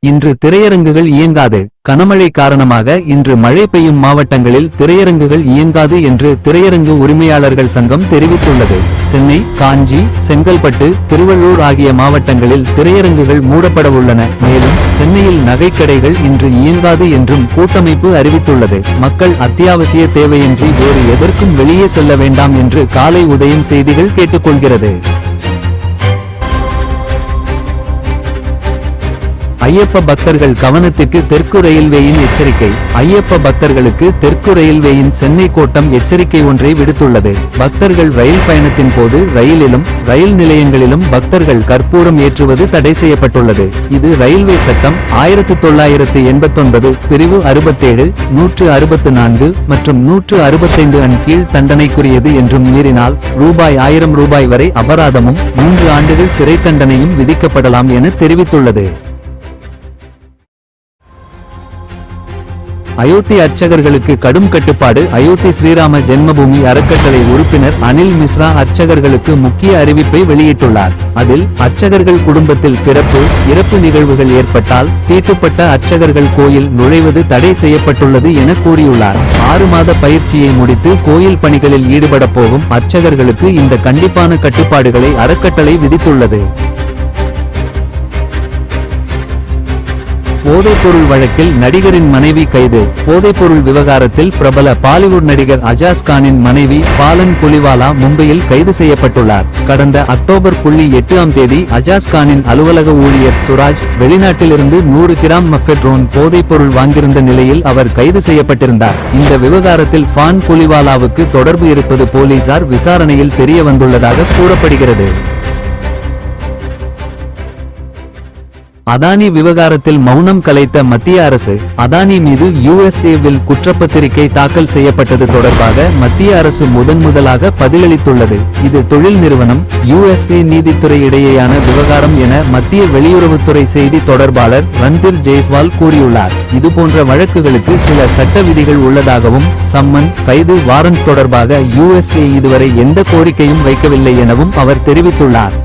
இன்று திரையரங்குகள் இயங்காது. கனமழை காரணமாக இன்று மழை பெய்யும் மாவட்டங்களில் திரையரங்குகள் இயங்காது என்று திரையரங்கு உரிமையாளர்கள் சங்கம் தெரிவித்துள்ளது. சென்னை, காஞ்சி, செங்கல்பட்டு, திருவள்ளூர் ஆகிய மாவட்டங்களில் திரையரங்குகள் மூடப்படவுள்ளன. மேலும் சென்னையில் நகைக்கடைகள் இன்று இயங்காது என்றும் கூட்டமைப்பு அறிவித்துள்ளது. மக்கள் அத்தியாவசிய தேவையின்றி வேறு எதற்கும் வெளியே செல்ல வேண்டாம் என்று காலை உதயம் செய்திகள் கேட்டுக்கொள்கிறது. ஐயப்ப பக்தர்கள் கவனத்திற்கு தெற்கு ரயில்வேயின் எச்சரிக்கை. ஐயப்ப பக்தர்களுக்கு தெற்கு ரயில்வேயின் சென்னை கோட்டம் எச்சரிக்கை ஒன்றை விடுத்துள்ளது. பக்தர்கள் ரயில் பயணத்தின் போது ரயிலிலும் ரயில் நிலையங்களிலும் பக்தர்கள் கற்பூரம் ஏற்றுவது தடை செய்யப்பட்டுள்ளது. இது ரயில்வே சட்டம் 1989 பிரிவு 67, 164 மற்றும் 165 அன் கீழ் தண்டனைக்குரியது என்றும் மீறினால் ரூ.1000 வரை அபராதமும் 3 ஆண்டுகள் சிறை தண்டனையும் விதிக்கப்படலாம் என தெரிவித்துள்ளது. அயோத்தி அர்ச்சகர்களுக்கு கடும் கட்டுப்பாடு. அயோத்தி ஸ்ரீராம ஜென்மபூமி அறக்கட்டளை உறுப்பினர் அனில் மிஸ்ரா அர்ச்சகர்களுக்கு முக்கிய அறிவிப்பை வெளியிட்டுள்ளார். அதில் அர்ச்சகர்கள் குடும்பத்தில் பிறப்பு, இறப்பு நிகழ்வுகள் ஏற்பட்டால் தீட்டுப்பட்ட அர்ச்சகர்கள் கோயில் நுழைவது தடை செய்யப்பட்டுள்ளது என கூறியுள்ளார். 6 மாத பயிற்சியை முடித்து கோயில் பணிகளில் ஈடுபட போகும் அர்ச்சகர்களுக்கு இந்த கண்டிப்பான கட்டுப்பாடுகளை அறக்கட்டளை விதித்துள்ளது. போதைப்பொருள் வழக்கில் நடிகரின் மனைவி கைது. போதைப்பொருள் விவகாரத்தில் பிரபல பாலிவுட் நடிகர் அஜாஸ் கானின் மனைவி பாலன் குலிவாலா மும்பையில் கைது செய்யப்பட்டுள்ளார். கடந்த அக்டோபர் 8ஆம் தேதி அஜாஸ் கானின் அலுவலக ஊழியர் சுராஜ் வெளிநாட்டிலிருந்து 100 கிராம் மெஃபெட்ரோன் போதைப்பொருள் வாங்கியிருந்த நிலையில் அவர் கைது செய்யப்பட்டிருந்தார். இந்த விவகாரத்தில் ஃபான் குலிவாலாவுக்கு தொடர்பு இருப்பது போலீசார் விசாரணையில் தெரிய வந்துள்ளதாக கூறப்படுகிறது. அதானி விவகாரத்தில் மௌனம் கலைத்த மத்திய அரசு. அதானி மீது யுஎஸ்ஏவில் குற்றப்பத்திரிகை தாக்கல் செய்யப்பட்டது தொடர்பாக மத்திய அரசு முதன்முதலாக பதிலளித்துள்ளது. இது தொழில் நிறுவனம், யுஎஸ்ஏ நீதித்துறை இடையேயான விவகாரம் என மத்திய வெளியுறவுத்துறை செய்தி தொடர்பாளர் ரன்தீர் ஜெய்ஸ்வால் கூறியுள்ளார். இதுபோன்ற வழக்குகளுக்கு சில சட்ட விதிகள் உள்ளதாகவும் சம்மன், கைது வாரண்ட் தொடர்பாக யுஎஸ்ஏ இதுவரை எந்த கோரிக்கையும் வைக்கவில்லை எனவும் அவர் தெரிவித்துள்ளார்.